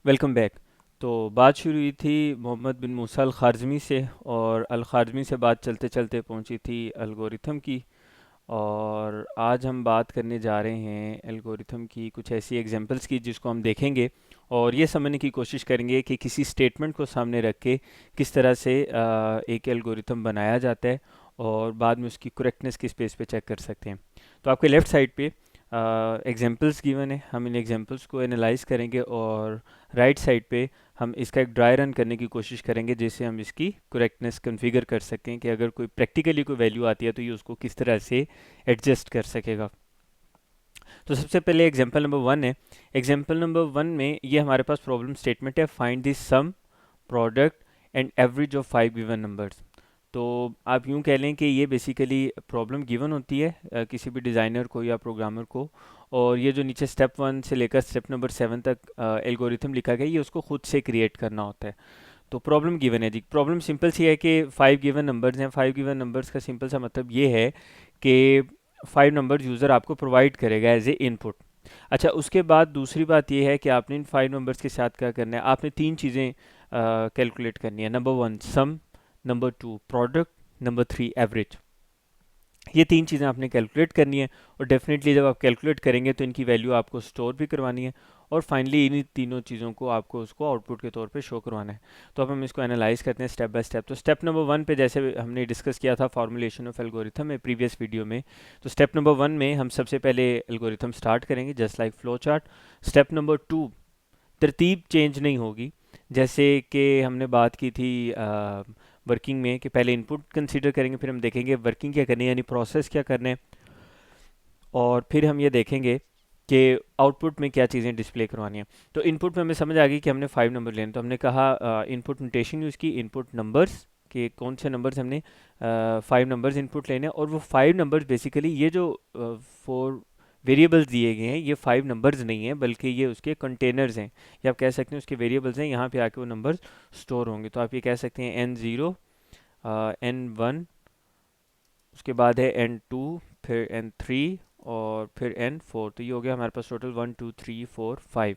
Welcome back. तो बात शुरू हुई थी मोहम्मद बिन मूसा अल ख़ारज़मी से, और अल ख़ारज़मी से बात चलते चलते पहुंची थी एल्गोरिथम की। और आज हम बात करने जा रहे हैं एल्गोरिथम की कुछ ऐसी एग्जांपल्स की जिसको हम देखेंगे और ये समझने की कोशिश करेंगे कि किसी स्टेटमेंट को सामने रख के किस तरह से एक एल्गोरिथम बनाया जाता है और बाद में उसकी करेक्टनेस किस बेस पे चेक कर सकते हैं। तो आपके लेफ़्ट साइड पे एग्जांपल्स गिवन है, हम इन एग्जांपल्स को एनालाइज करेंगे और राइट साइड पे हम इसका एक ड्राई रन करने की कोशिश करेंगे जिससे हम इसकी करेक्टनेस कॉन्फ़िगर कर सकें कि अगर कोई प्रैक्टिकली कोई वैल्यू आती है तो ये उसको किस तरह से एडजस्ट कर सकेगा। तो सबसे पहले एग्जांपल नंबर वन है। एग्जांपल नंबर वन में ये हमारे पास प्रॉब्लम स्टेटमेंट है, find the sum, product and average of five given numbers. तो आप यूँ कह लें कि ये बेसिकली प्रॉब्लम गिवन होती है किसी भी डिज़ाइनर को या प्रोग्रामर को, और ये जो नीचे स्टेप वन से लेकर स्टेप नंबर सेवन तक एल्गोरिथम लिखा गया ये उसको खुद से क्रिएट करना होता है। तो प्रॉब्लम गिवन है जी, प्रॉब्लम सिंपल सी है कि फाइव गिवन नंबर्स हैं। फाइव गिवन नंबर्स का सिंपल सा मतलब ये है कि फाइव नंबर्स यूज़र आपको प्रोवाइड करेगा एज ए इनपुट। अच्छा, उसके बाद दूसरी बात ये है कि आपने इन फाइव नंबर्स के साथ क्या करना है, आपने तीन चीज़ें कैलकुलेट करनी है। Number one sum, number two product, number three average. ये तीन चीज़ें आपने कैलकुलेट करनी है और डेफिनेटली जब आप कैलकुलेट करेंगे तो इनकी वैल्यू आपको स्टोर भी करवानी है और फाइनली इन्हीं तीनों चीज़ों को आपको उसको आउटपुट के तौर पे शो करवाना है। तो अब हम इसको एनालाइज करते हैं स्टेप बाय स्टेप। तो स्टेप नंबर वन पे जैसे हमने डिस्कस किया था फॉर्मुलेशन ऑफ एल्गोरिथम में प्रीवियस वीडियो में, तो स्टेप नंबर वन में हम सबसे पहले एल्गोरिथम स्टार्ट करेंगे just like flow chart. Step number two, तरतीब चेंज नहीं होगी। जैसे कि हमने बात की थी वर्किंग में कि पहले इनपुट कंसीडर करेंगे, फिर हम देखेंगे वर्किंग क्या करनी है यानी प्रोसेस क्या करना है, और फिर हम ये देखेंगे कि आउटपुट में क्या चीज़ें डिस्प्ले करवानी है। तो इनपुट में हमें समझ आ गई कि हमने फाइव नंबर लेने, तो हमने कहा इनपुट नोटेशन यूज़ की, इनपुट नंबर्स के कौन से नंबर्स हमने फाइव नंबर्स इनपुट लेने हैं, और वो फाइव नंबर्स बेसिकली ये जो फोर वेरिएबल्स दिए गए हैं ये फाइव नंबर्स नहीं है बल्कि ये उसके कंटेनर्स हैं, या आप कह सकते हैं उसके वेरिएबल्स हैं। यहाँ पे आके वो नंबर्स स्टोर होंगे। तो आप ये कह सकते हैं एन ज़ीरो, एन वन, उसके बाद है एन टू, फिर एन थ्री और फिर एन फोर। तो ये हो गया हमारे पास total one two three four five.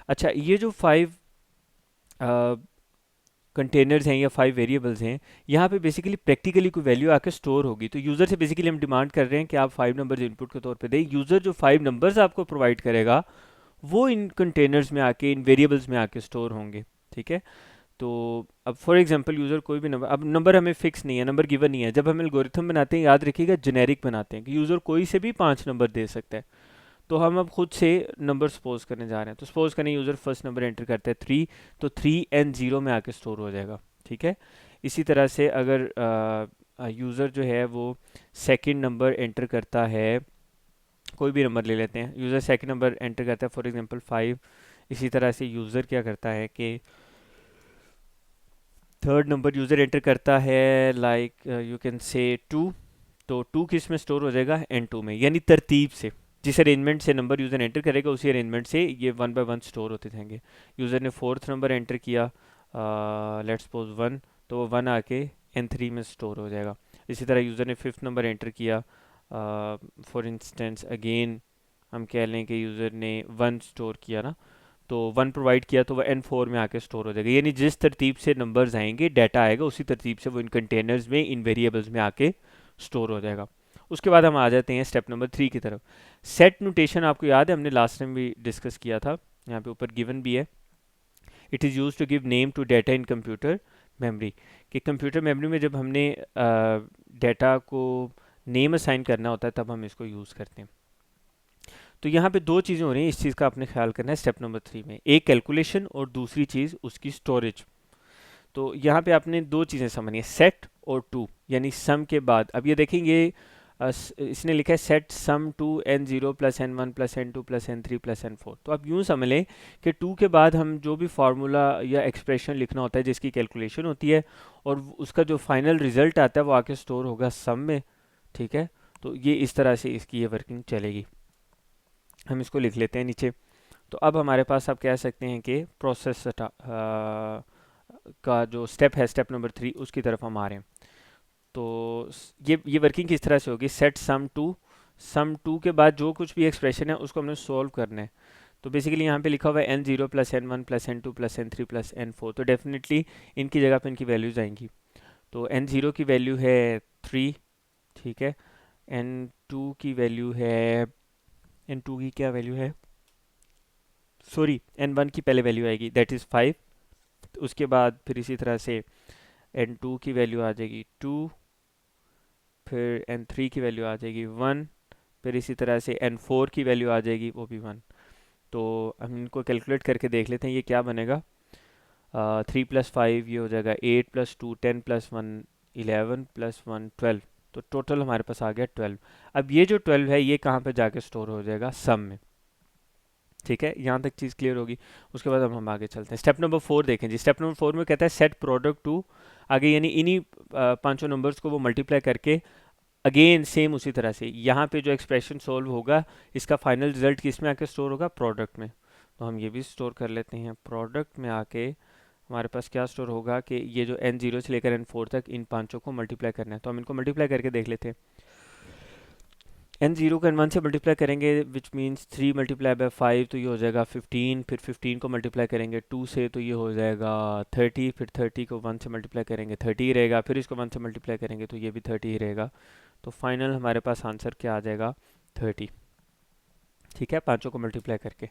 अच्छा, ये जो फाइव कंटेनर्स हैं या फाइव वेरिएबल्स हैं, यहाँ पे बेसिकली प्रैक्टिकली कोई वैल्यू आके स्टोर होगी। तो यूज़र से बेसिकली हम डिमांड कर रहे हैं कि आप फाइव नंबर्स इनपुट के तौर पे दें। यूज़र जो फाइव नंबर्स आपको प्रोवाइड करेगा वो इन कंटेनर्स में आके इन वेरिएबल्स में आके स्टोर होंगे। ठीक है। तो अब फॉर एग्जांपल यूज़र कोई भी नंबर, अब नंबर हमें फिक्स नहीं है, नंबर गिवन नहीं है। जब हम एल्गोरिथम बनाते हैं याद रखिएगा जेनेरिक बनाते हैं कि यूज़र कोई से भी पांच नंबर दे सकता है। तो हम अब खुद से नंबर सपोज करने जा रहे हैं। तो सपोज करें यूज़र फर्स्ट नंबर एंटर करता है थ्री, तो थ्री एन ज़ीरो में आके स्टोर हो जाएगा। ठीक है। इसी तरह से अगर यूज़र जो है वो सेकंड नंबर एंटर करता है, कोई भी नंबर ले लेते हैं, यूज़र सेकंड नंबर एंटर करता है फॉर एग्जांपल फाइव। इसी तरह से यूज़र क्या करता है कि थर्ड नंबर यूज़र एंटर करता है like you can say two. तो टू किस में स्टोर हो जाएगा, एन टू में, यानी तरतीब से जिस अरेंजमेंट से नंबर यूज़र एंटर करेगा उसी अरेंजमेंट से ये वन बाय वन स्टोर होते जाएंगे। यूज़र ने फोर्थ नंबर एंटर किया, लेट्स सपोज वन, तो वो वन आके एन थ्री में स्टोर हो जाएगा। इसी तरह यूज़र ने फिफ्थ नंबर एंटर किया, फॉर इंस्टेंस अगेन हम कह लें कि यूज़र ने वन स्टोर किया ना, तो वन प्रोवाइड किया तो वो एन फोर में आके स्टोर हो जाएगा। यानी जिस तरतीब से नंबर्स आएंगे डाटा आएगा उसी तरतीब से वो इन कंटेनर्स में इन वेरिएबल्स में आके स्टोर हो जाएगा। उसके बाद हम आ जाते हैं स्टेप नंबर थ्री की तरफ। सेट नोटेशन आपको याद है, हमने लास्ट टाइम भी डिस्कस किया था, यहाँ पे ऊपर गिवन भी है। It is use to give name to data in computer memory. कि कंप्यूटर मेमोरी में जब हमने डाटा को नेम असाइन करना होता है तब हम इसको यूज़ करते हैं। तो यहाँ पे दो चीज़ें हो रही हैं, इस चीज़ का आपने ख्याल करना है स्टेप नंबर थ्री में, एक कैलकुलेशन और दूसरी चीज़ उसकी स्टोरेज। तो यहाँ पे आपने दो चीज़ें समझनी है, सेट और टू, यानी सम के बाद। अब ये देखेंगे इसने लिखा है set sum to n zero plus n one plus n two plus n three plus n four. तो आप यूँ समझ लें कि टू के बाद हम जो भी फार्मूला या एक्सप्रेशन लिखना होता है जिसकी कैलकुलेशन होती है और उसका जो फाइनल रिजल्ट आता है वो आके स्टोर होगा सम में। ठीक है। तो ये इस तरह से इसकी ये वर्किंग चलेगी। हम इसको लिख लेते हैं नीचे। तो अब हमारे पास आप कह सकते हैं कि प्रोसेस का जो स्टेप है स्टेप नंबर थ्री उसकी तरफ हम आ रहे हैं। तो ये वर्किंग किस तरह से होगी, सेट सम टू के बाद जो कुछ भी एक्सप्रेशन है उसको हमने सॉल्व करना है। तो बेसिकली यहाँ पे लिखा हुआ है n0 plus n1 plus n2 plus n3 plus n4, तो डेफिनेटली इनकी जगह पे इनकी वैल्यूज आएंगी। तो n0 की वैल्यू है 3, ठीक है। n2 की वैल्यू है, n2 की क्या वैल्यू है, सॉरी n1 की पहले वैल्यू आएगी दैट इज़ 5। उसके बाद फिर इसी तरह से n2 की वैल्यू आ जाएगी 2, फिर n3 की वैल्यू आ जाएगी 1, फिर इसी तरह से n4 की वैल्यू आ जाएगी वो भी 1। तो हम इनको कैलकुलेट करके देख लेते हैं ये क्या बनेगा। 3 + 5 ये हो जाएगा 8 + 2 10 + 1 11 + 1 12। तो टोटल हमारे पास आ गया 12। अब ये जो 12 है ये कहाँ पे जाके स्टोर हो जाएगा, सम में। ठीक है, यहाँ तक चीज़ क्लियर होगी। उसके बाद अब हम आगे चलते हैं, स्टेप नंबर 4 देखें जी। स्टेप नंबर 4 में कहता है सेट प्रोडक्ट टू, आगे यानी इन्हीं पांचों नंबर्स को वो मल्टीप्लाई करके अगेन सेम उसी तरह से यहाँ पे जो एक्सप्रेशन सोल्व होगा इसका फाइनल रिजल्ट किस में आके स्टोर होगा, प्रोडक्ट में। तो हम ये भी स्टोर कर लेते हैं, प्रोडक्ट में आके हमारे पास क्या स्टोर होगा कि ये जो n0 से लेकर n4 तक इन पांचों को मल्टीप्लाई करना है। तो हम इनको मल्टीप्लाई करके देख लेते हैं। n0 को n1 से मल्टीप्लाई करेंगे विच मीन्स 3 × 5 तो ये हो जाएगा 15, फिर 15 को मल्टीप्लाई करेंगे 2 से तो ये हो जाएगा 30, फिर 30 को 1 से मल्टीप्लाई करेंगे 30 ही रहेगा, फिर इसको 1 से मल्टीप्लाई करेंगे तो ये भी 30 ही रहेगा। तो फाइनल हमारे पास आंसर क्या आ जाएगा, 30। ठीक है, पांचों को मल्टीप्लाई करके।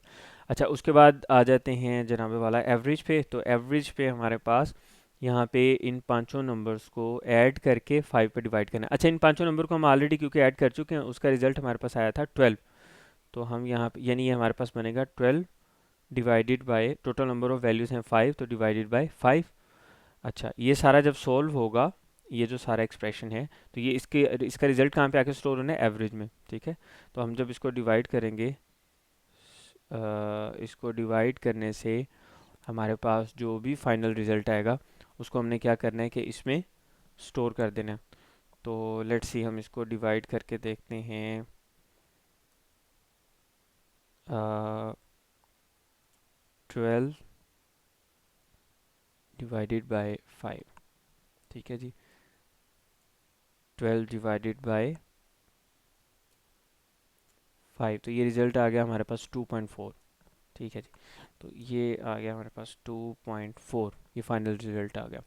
अच्छा, उसके बाद आ जाते हैं जनाबे वाला एवरेज पे। तो एवरेज पे हमारे पास यहाँ पे इन पांचों नंबर्स को ऐड करके 5 पे डिवाइड करना है। अच्छा, इन पांचों नंबर को हम ऑलरेडी क्योंकि ऐड कर चुके हैं उसका रिजल्ट हमारे पास आया था 12। तो हम यहाँ पे यानी ये हमारे पास बनेगा 12 divided by, total number of values हैं 5 तो डिवाइडेड बाय 5। अच्छा, ये सारा जब सॉल्व होगा, ये जो सारा एक्सप्रेशन है, तो ये इसका रिजल्ट कहाँ पे आके स्टोर होना है, एवरेज में। ठीक है, तो हम जब इसको डिवाइड करेंगे, इसको डिवाइड करने से हमारे पास जो भी फाइनल रिजल्ट आएगा उसको हमने क्या करना है कि इसमें स्टोर कर देना है। तो लेट्स सी, हम इसको डिवाइड करके देखते हैं। 12 डिवाइडेड बाय 5, ठीक है जी, 12 डिवाइडेड बाय 5, तो ये रिजल्ट आ गया हमारे पास 2.4। ठीक है जी, तो ये आ गया हमारे पास 2.4, ये फाइनल रिजल्ट आ गया।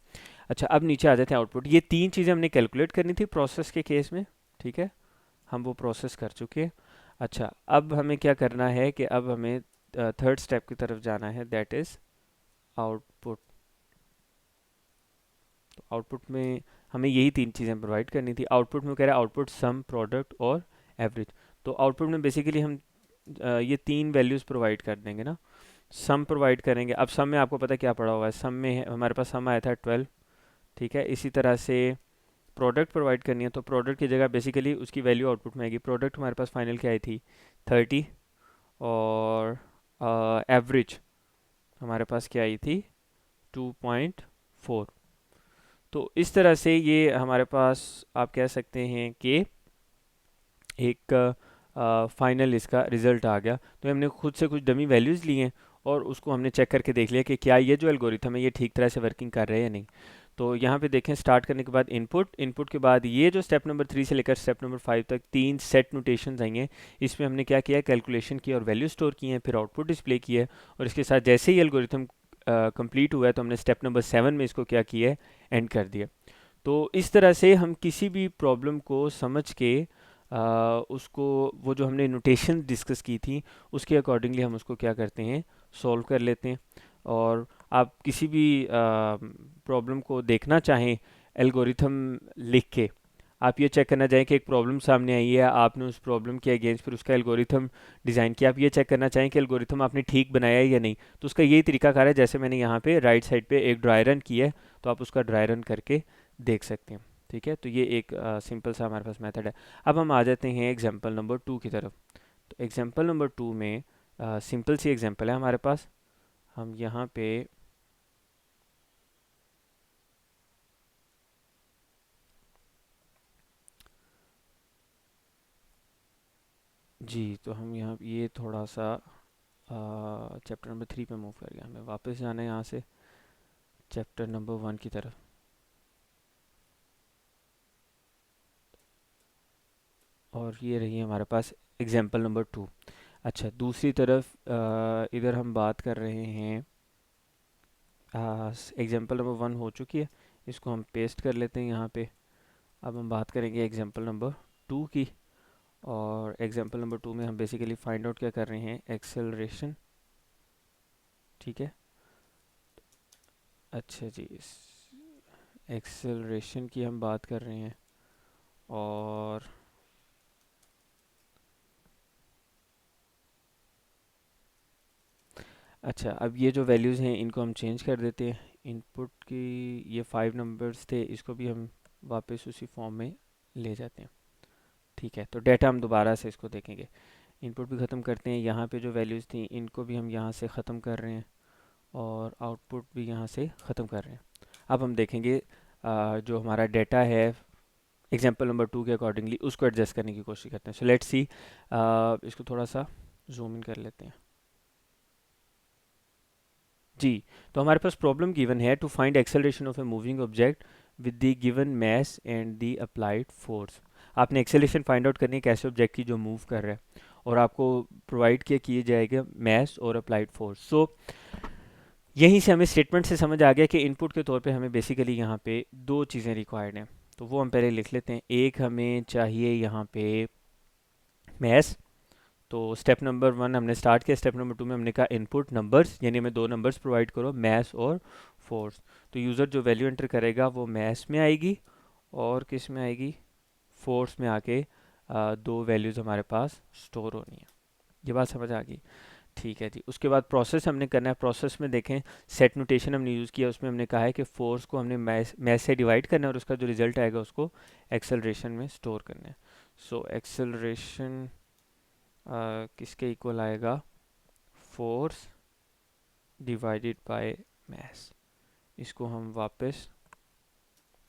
अच्छा, अब नीचे आ जाते हैं आउटपुट। ये तीन चीज़ें हमने कैलकुलेट करनी थी प्रोसेस के केस में, ठीक है, हम वो प्रोसेस कर चुके हैं। अच्छा, अब हमें क्या करना है कि अब हमें थर्ड स्टेप की तरफ जाना है, दैट इज़ आउटपुट। तो आउटपुट में हमें यही तीन चीज़ें प्रोवाइड करनी थी। आउटपुट में कह रहा है आउटपुट सम, प्रोडक्ट और एवरेज। तो आउटपुट में बेसिकली हम ये तीन वैल्यूज़ प्रोवाइड कर देंगे ना। सम प्रोवाइड करेंगे। अब सम में आपको पता क्या पड़ा हुआ है, सम में हमारे पास सम आया था 12। ठीक है, इसी तरह से प्रोडक्ट प्रोवाइड करनी है तो प्रोडक्ट की जगह बेसिकली उसकी वैल्यू आउटपुट में आएगी। प्रोडक्ट हमारे पास फाइनल क्या आई थी, 30, और एवरेज हमारे पास क्या आई थी, 2.4। तो इस तरह से ये हमारे पास आप कह सकते हैं कि एक फाइनल इसका रिजल्ट आ गया। तो हमने खुद से कुछ डमी वैल्यूज़ ली हैं और उसको हमने चेक करके देख लिया कि क्या ये जो एल्गोरिथम है ये ठीक तरह से वर्किंग कर रहे हैं या नहीं। तो यहाँ पे देखें, स्टार्ट करने के बाद इनपुट, इनपुट के बाद ये जो स्टेप नंबर 3 से लेकर स्टेप नंबर 5 तक तीन सेट नोटेशंस आई हैं। इसमें हमने क्या किया है, कैलकुलेशन की और वैल्यू स्टोर की है, फिर आउटपुट डिस्प्ले की है। और इसके साथ जैसे ही एल्गोरिथम कंप्लीट हुआ है तो हमने स्टेप नंबर 7 में इसको क्या किया है, एंड कर दिया। तो इस तरह से हम किसी भी प्रॉब्लम को समझ के उसको, वो जो हमने नोटेशन डिस्कस की थी उसके अकॉर्डिंगली हम उसको क्या करते हैं, सॉल्व कर लेते हैं। और आप किसी भी प्रॉब्लम को देखना चाहें एल्गोरिथम लिख के, आप ये चेक करना चाहें कि एक प्रॉब्लम सामने आई है, आपने उस प्रॉब्लम के अगेंस्ट फिर उसका एल्गोरिथम डिज़ाइन किया, आप ये चेक करना चाहें कि एल्गोरिथम आपने ठीक बनाया है या नहीं, तो उसका यही तरीकाकार है। जैसे मैंने यहाँ पे राइट साइड पे एक ड्राई रन किया है तो आप उसका ड्राई रन करके देख सकते हैं। ठीक है, तो ये एक सिंपल सा हमारे पास मेथड है। अब हम आ जाते हैं एग्जांपल नंबर 2 की तरफ। तो एग्जांपल नंबर 2 में सिंपल सी एग्जांपल है हमारे पास। हम यहाँ पे जी, तो हम यहाँ ये थोड़ा सा चैप्टर नंबर 3 पे मूव कर गया, हमें वापस जाना है यहाँ से चैप्टर नंबर 1 की तरफ। और ये रही हमारे पास एग्जांपल नंबर 2। अच्छा, दूसरी तरफ इधर हम बात कर रहे हैं, एग्जांपल नंबर 1 हो चुकी है, इसको हम पेस्ट कर लेते हैं यहाँ पे। अब हम बात करेंगे एग्जांपल नंबर 2 की, और एग्जांपल नंबर 2 में हम बेसिकली फाइंड आउट क्या कर रहे हैं, एक्सेलरेशन। ठीक है। अच्छा जी, एक्सेलरेशन की हम बात कर रहे हैं, और अच्छा, अब ये जो वैल्यूज़ हैं इनको हम चेंज कर देते हैं। इनपुट की ये 5 नंबर्स थे, इसको भी हम वापस उसी फॉर्म में ले जाते हैं। ठीक है, तो डेटा हम दोबारा से इसको देखेंगे। इनपुट भी ख़त्म करते हैं, यहाँ पे जो वैल्यूज़ थी इनको भी हम यहाँ से ख़त्म कर रहे हैं, और आउटपुट भी यहाँ से ख़त्म कर रहे हैं। अब हम देखेंगे जो हमारा डेटा है एग्जांपल नंबर 2 के अकॉर्डिंगली उसको एडजस्ट करने की कोशिश करते हैं। सो लेट्स सी, इसको थोड़ा सा जूम इन कर लेते हैं। जी, तो हमारे पास प्रॉब्लम गिवन है to find acceleration of a moving object with the given mass and the applied force. आपने एक्सेलरेशन फाइंड आउट करनी है कैसे ऑब्जेक्ट की जो मूव कर रहा है, और आपको प्रोवाइड किए जाएगा मास और अप्लाइड फोर्स। सो यहीं से हमें स्टेटमेंट से समझ आ गया कि इनपुट के तौर पे हमें बेसिकली यहाँ पे दो चीज़ें रिक्वायर्ड हैं, तो वो हम पहले लिख लेते हैं। एक हमें चाहिए यहाँ पे मैथ, तो स्टेप नंबर 1 हमने स्टार्ट किया, स्टेप नंबर 2 में हमने कहा इनपुट नंबर्स, यानी हमें दो नंबर्स प्रोवाइड करो, मैथ्स और फोर्स। तो यूज़र जो वैल्यू एंटर करेगा वो मैथ्स में आएगी, और किस में आएगी, फोर्स में आके दो वैल्यूज़ हमारे पास स्टोर होनी है। ये बात समझ आ गई? ठीक है जी। उसके बाद प्रोसेस हमने करना है। प्रोसेस में देखें, सेट नोटेशन हमने यूज़ किया, उसमें हमने कहा है कि फोर्स को हमने मैथ से डिवाइड करना है, और उसका जो रिजल्ट आएगा उसको एक्सेलरेशन में स्टोर करना है। सो एक्सेलरेशन किसके इक्वल आएगा, फोर्स डिवाइडेड बाय मास। इसको हम वापस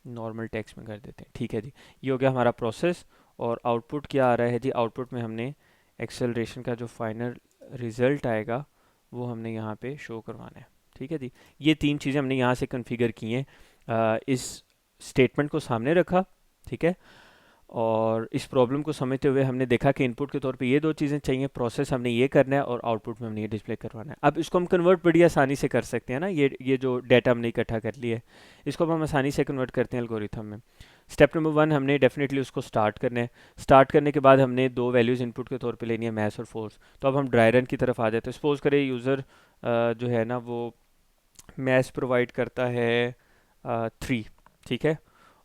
नॉर्मल टेक्स्ट में कर देते हैं। ठीक है जी, ये हो गया हमारा प्रोसेस। और आउटपुट क्या आ रहा है जी, आउटपुट में हमने एक्सेलरेशन का जो फाइनल रिजल्ट आएगा वो हमने यहाँ पे शो करवाना है। ठीक है जी, ये तीन चीज़ें हमने यहाँ से कॉन्फ़िगर की हैं, इस स्टेटमेंट को सामने रखा। ठीक है, और इस प्रॉब्लम को समझते हुए हमने देखा कि इनपुट के तौर पे ये दो चीज़ें चाहिए, प्रोसेस हमने ये करना है, और आउटपुट में हमने ये डिस्प्ले करवाना है। अब इसको हम कन्वर्ट बड़ी आसानी से कर सकते हैं ना, ये जो डाटा हमने इकट्ठा कर लिया है, इसको अब हम आसानी से कन्वर्ट करते हैं एल्गोरिथम में। स्टेप नंबर 1 हमने डेफिनेटली उसको स्टार्ट करना है। स्टार्ट करने के बाद हमने दो वैल्यूज़ इनपुट के तौर पे लेनी है, मैथ्स और फोर्स। तो अब हम ड्राई रन की तरफ आ जाते हैं। सपोज करें यूज़र जो है ना वो मैथ्स प्रोवाइड करता है 3, ठीक है,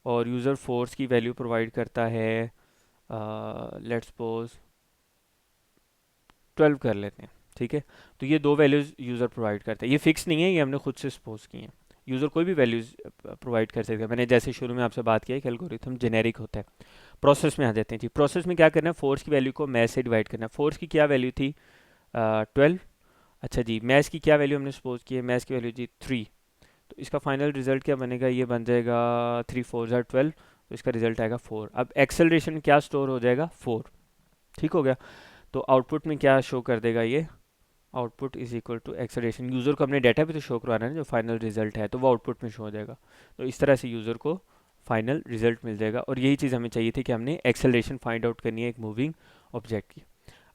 और यूज़र फोर्स की वैल्यू प्रोवाइड करता है लेट्स सपोज 12 कर लेते हैं। ठीक है, तो ये दो वैल्यूज़ यूज़र प्रोवाइड करता है, ये फिक्स नहीं है, ये हमने खुद से सपोज की हैं। यूज़र कोई भी वैल्यूज़ प्रोवाइड कर सकता है। मैंने जैसे शुरू में आपसे बात किया कि एल्गोरिथम जेनेरिक होता है। प्रोसेस में आ जाते हैं जी। प्रोसेस में क्या करना है, फोर्स की वैल्यू को मैथ से डिवाइड करना है। फोर्स की क्या वैल्यू थी, 12। अच्छा जी, मैथ्स की क्या वैल्यू हमने सपोज की है, मैथ्स की वैल्यू जी 3। तो इसका फाइनल रिजल्ट क्या बनेगा, ये बन जाएगा 3 4 ज़ार 12, तो इसका रिजल्ट आएगा 4। अब एक्सेलरेशन क्या स्टोर हो जाएगा, 4। ठीक हो गया, तो आउटपुट में क्या शो कर देगा ये, output is equal to acceleration. User को अपने डाटा पे तो शो करवाना है ना, जो फाइनल रिजल्ट है, तो वो आउटपुट में शो हो जाएगा। तो इस तरह से यूज़र को फाइनल रिजल्ट मिल जाएगा, और यही चीज़ हमें चाहिए थी कि हमने एक्सेलरेशन फाइंड आउट करनी है एक मूविंग ऑब्जेक्ट की।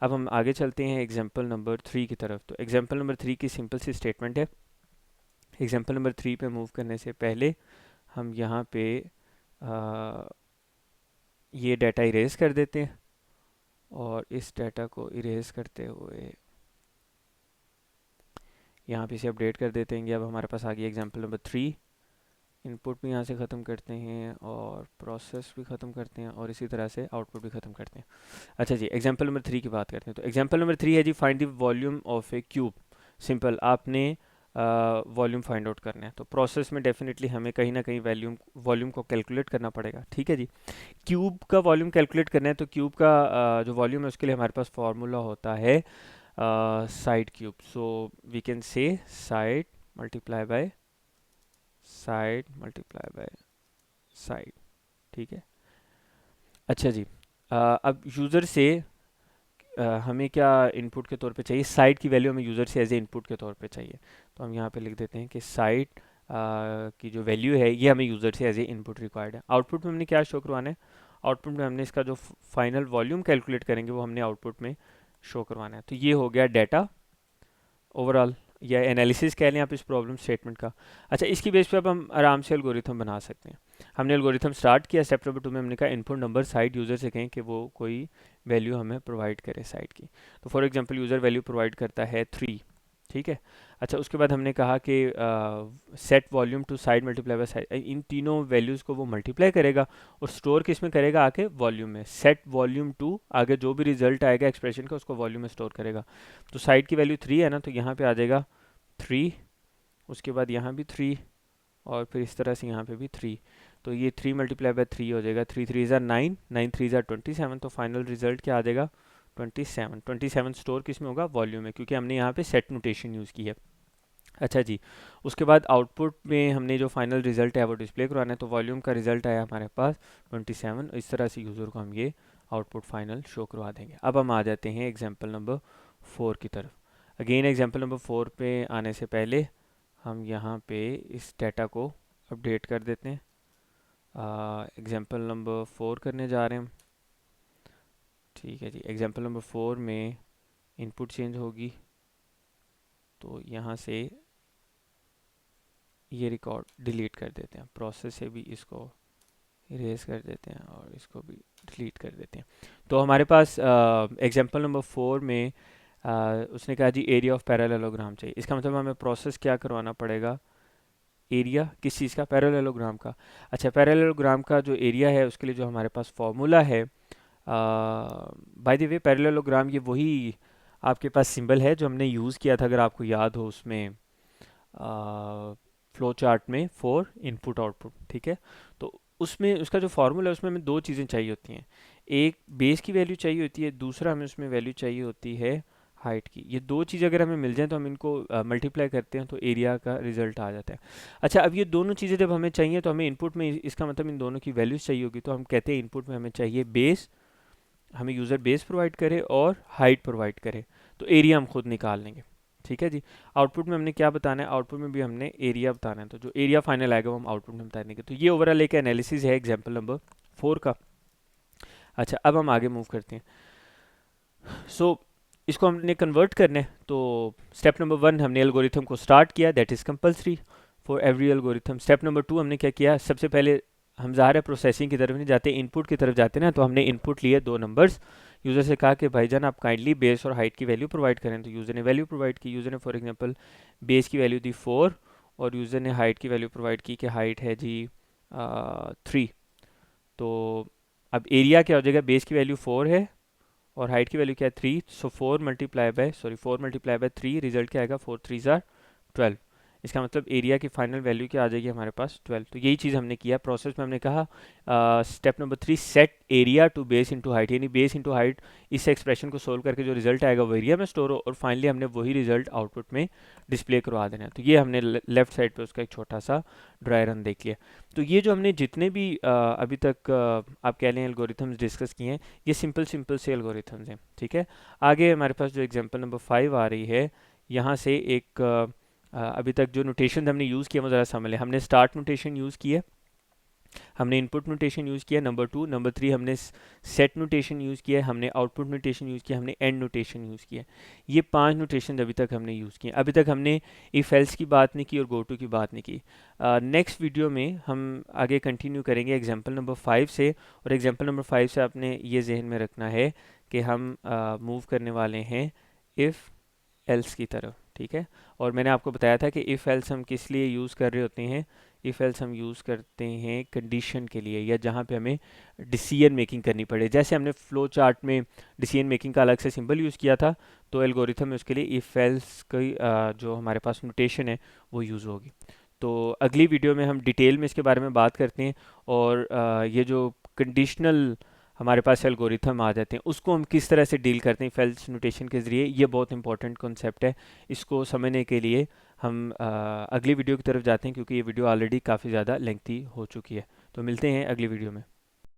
अब हम आगे चलते हैं एग्जाम्पल नंबर 3 की तरफ। तो एग्जाम्पल नंबर 3 की सिंपल सी स्टेटमेंट है। एग्जाम्पल नंबर 3 पे मूव करने से पहले हम यहाँ पे आ, ये डाटा इरेज कर देते हैं, और इस डाटा को इरेज करते हुए यहाँ पे इसे अपडेट कर देते हैं। अब हमारे पास आ गई एग्जाम्पल नंबर 3। इनपुट भी यहाँ से ख़त्म करते हैं, और प्रोसेस भी ख़त्म करते हैं, और इसी तरह से आउटपुट भी ख़त्म करते हैं। अच्छा जी, एग्जाम्पल नंबर 3 की बात करते हैं। तो एग्जाम्पल नंबर 3 है जी, find the volume of a cube. Simple, आपने वॉल्यूम फाइंड आउट करना है, तो प्रोसेस में डेफिनेटली हमें कहीं ना कहीं वॉल्यूम को कैलकुलेट करना पड़ेगा। ठीक है जी, क्यूब का वॉल्यूम कैलकुलेट करना है, तो क्यूब का जो वॉल्यूम है उसके लिए हमारे पास फार्मूला होता है side cube. So we can say side multiply by side. ठीक है, अच्छा जी, अब यूज़र से हमें क्या इनपुट के तौर पे चाहिए, साइड की वैल्यू हमें यूज़र से एज ए इनपुट के तौर पे चाहिए। तो हम यहाँ पे लिख देते हैं कि साइड की जो वैल्यू है ये हमें यूज़र से एज ए इनपुट रिक्वायर्ड है। आउटपुट में हमने क्या शो करवाना है, आउटपुट में हमने इसका जो फाइनल वॉल्यूम कैलकुलेट करेंगे वो हमने आउटपुट में शो करवाना है। तो ये हो गया डाटा ओवरऑल, या एनालिसिस कह लें आप इस प्रॉब्लम स्टेटमेंट का। अच्छा, इसकी बेस पे अब हम आराम से एल्गोरिथम बना सकते हैं। हमने एल्गोरिथम स्टार्ट किया, स्टेप नंबर 2 में हमने कहा इनपुट नंबर साइड यूज़र से कहें कि वो कोई वैल्यू हमें प्रोवाइड करे साइड की। तो for example user value provide करता है 3, ठीक है। अच्छा, उसके बाद हमने कहा कि set volume to side multiply by side, इन तीनों वैल्यूज़ को वो मल्टीप्लाई करेगा और स्टोर किस में करेगा, आके वॉल्यूम में। सेट वॉल्यूम टू, आगे जो भी रिजल्ट आएगा एक्सप्रेशन का उसको वॉल्यूम में स्टोर करेगा। तो साइड की वैल्यू 3 है ना, तो यहाँ पे आ जाएगा 3, उसके बाद यहाँ भी 3, और फिर इस तरह से यहाँ पे भी 3। तो ये 3 मल्टीप्लाई बाय 3 हो जाएगा, 3 3 ज़ा 9, 9 3 ज़ा 27। तो फाइनल रिजल्ट क्या आ जाएगा, 27। 27 स्टोर किस में होगा, वॉल्यूम में, क्योंकि हमने यहाँ पे सेट नोटेशन यूज़ की है। अच्छा जी, उसके बाद आउटपुट में हमने जो फाइनल रिजल्ट है वो डिस्प्ले करवाना है। तो वॉल्यूम का रिजल्ट आया हमारे पास 27। इस तरह से यूज़र को हम ये आउटपुट फाइनल शो करवा देंगे। अब हम आ जाते हैं एग्जाम्पल नंबर 4 की तरफ। अगेन एग्जाम्पल नंबर 4 पे आने से पहले हम यहाँ पे इस डेटा को अपडेट कर देते हैं। एग्जाम्पल नंबर 4 करने जा रहे हैं हम। ठीक है जी, एग्जाम्पल नंबर 4 में इनपुट चेंज होगी, तो यहाँ से ये रिकॉर्ड डिलीट कर देते हैं। प्रोसेस से भी इसको इरेज कर देते हैं और इसको भी डिलीट कर देते हैं। तो हमारे पास एग्जाम्पल नंबर 4 में उसने कहा जी एरिया ऑफ पैरेललोग्राम चाहिए। इसका मतलब हमें प्रोसेस क्या करवाना पड़ेगा, एरिया किस चीज़ का, पैरेललोग्राम का। अच्छा, पैरेललोग्राम का जो एरिया है उसके लिए जो हमारे पास फॉर्मूला है, बाय द वे पैरेललोग्राम ये वही आपके पास सिंबल है जो हमने यूज़ किया था, अगर आपको याद हो, उसमें फ्लो चार्ट में फॉर इनपुट आउटपुट, ठीक है। तो उसमें उसका जो फार्मूला है उसमें हमें दो चीज़ें चाहिए होती हैं, एक बेस की वैल्यू चाहिए होती है, दूसरा हमें उसमें वैल्यू चाहिए होती है हाइट की। ये दो चीज़ अगर हमें मिल जाए तो हम इनको मल्टीप्लाई करते हैं तो एरिया का रिजल्ट आ जाता है। अच्छा, अब ये दोनों चीज़ें जब हमें चाहिए तो हमें इनपुट में इसका मतलब इन दोनों की वैल्यूज चाहिए होगी। तो हम कहते हैं इनपुट में हमें चाहिए बेस, हमें यूज़र बेस प्रोवाइड करे और हाइट प्रोवाइड करे, तो एरिया हम खुद निकाल लेंगे। ठीक है जी। आउटपुट में हमने क्या बताना है, आउटपुट में भी हमने एरिया बताना है। तो जो एरिया फाइनल आएगा वो हम आउटपुट में बता देंगे। तो ये ओवरऑल एक एनालिसिस है एग्जाम्पल नंबर 4 का। अच्छा, अब हम आगे मूव करते हैं। इसको हमने कन्वर्ट करना है। तो स्टेप नंबर 1 हमने एल्गोरिथम को स्टार्ट किया, that is compulsory for every algorithm. Step number 2 हमने क्या किया, सबसे पहले हम ज़ाहिर है प्रोसेसिंग की तरफ नहीं जाते, इनपुट की तरफ जाते ना। तो हमने इनपुट लिए 2 नंबर्स, यूज़र से कहा कि भाईजान आप काइंडली बेस और हाइट की वैल्यू प्रोवाइड करें। तो यूज़र ने वैल्यू प्रोवाइड की। यूज़र ने फॉर एग्जांपल बेस की वैल्यू दी 4 और यूज़र ने हाइट की वैल्यू प्रोवाइड की कि हाइट है जी 3। तो अब एरिया क्या हो जाएगा, बेस की वैल्यू 4 है और हाइट की वैल्यू क्या है 3। सो 4 मल्टीप्लाई बाय 3, रिजल्ट क्या आएगा, 4 3 ज़ार 12। इसका मतलब एरिया की फाइनल वैल्यू क्या आ जाएगी हमारे पास, 12। तो यही चीज़ हमने किया प्रोसेस में। हमने कहा step number 3 set area to base into height, यानी बेस इनटू हाइट, इस एक्सप्रेशन को सोल्व करके जो रिजल्ट आएगा वो एरिया में स्टोर हो, और फाइनली हमने वही रिजल्ट आउटपुट में डिस्प्ले करवा देना है। तो ये हमने लेफ्ट साइड पे उसका एक छोटा सा ड्राई रन देख लिया। तो ये जो हमने जितने भी अभी तक आप कह लें एल्गोरिथम्स डिस्कस किए हैं, ये सिंपल से एल्गोरिथम्स हैं, ठीक है। आगे हमारे पास जो एग्जांपल नंबर 5 आ रही है, यहाँ से एक अभी तक जो नोटेशन हमने यूज़ किया वो ज़रा समझ लें। हमने स्टार्ट नोटेशन यूज़ किया, हमने इनपुट नोटेशन यूज़ किया नंबर 2, नंबर 3 हमने सेट नोटेशन यूज़ किया, हमने आउटपुट नोटेशन यूज़ किया, हमने एंड नोटेशन यूज़ किया। ये 5 नोटेशन अभी तक हमने यूज़ किए। अभी तक हमने इफ़ एल्स की बात नहीं की और गो टू की बात नहीं की। नेक्स्ट वीडियो में हम आगे कंटिन्यू करेंगे एग्जाम्पल नंबर 5 से, और एग्जाम्पल नंबर 5 से आपने ये जहन में रखना है कि हम मूव करने वाले हैं इफ़ एल्स की तरफ, ठीक है। और मैंने आपको बताया था कि इफ़ एल्स हम किस लिए यूज़ कर रहे होते हैं, इफ़ एल्स हम यूज़ करते हैं कंडीशन के लिए, या जहाँ पे हमें डिसीजन मेकिंग करनी पड़े। जैसे हमने फ्लो चार्ट में डिसीजन मेकिंग का अलग से सिंबल यूज़ किया था, तो एल्गोरिथम में उसके लिए इफ़ एल्स की जो हमारे पास नोटेशन है वो यूज़ होगी। तो अगली वीडियो में हम डिटेल में इसके बारे में बात करते हैं, और ये जो कंडीशनल हमारे पास एल्गोरिथम आ जाते हैं उसको हम किस तरह से डील करते हैं फेल्स नोटेशन के ज़रिए, ये बहुत इंपॉर्टेंट कॉन्सेप्ट है। इसको समझने के लिए हम अगली वीडियो की तरफ जाते हैं, क्योंकि ये वीडियो ऑलरेडी काफ़ी ज़्यादा लेंथी हो चुकी है। तो मिलते हैं अगली वीडियो में।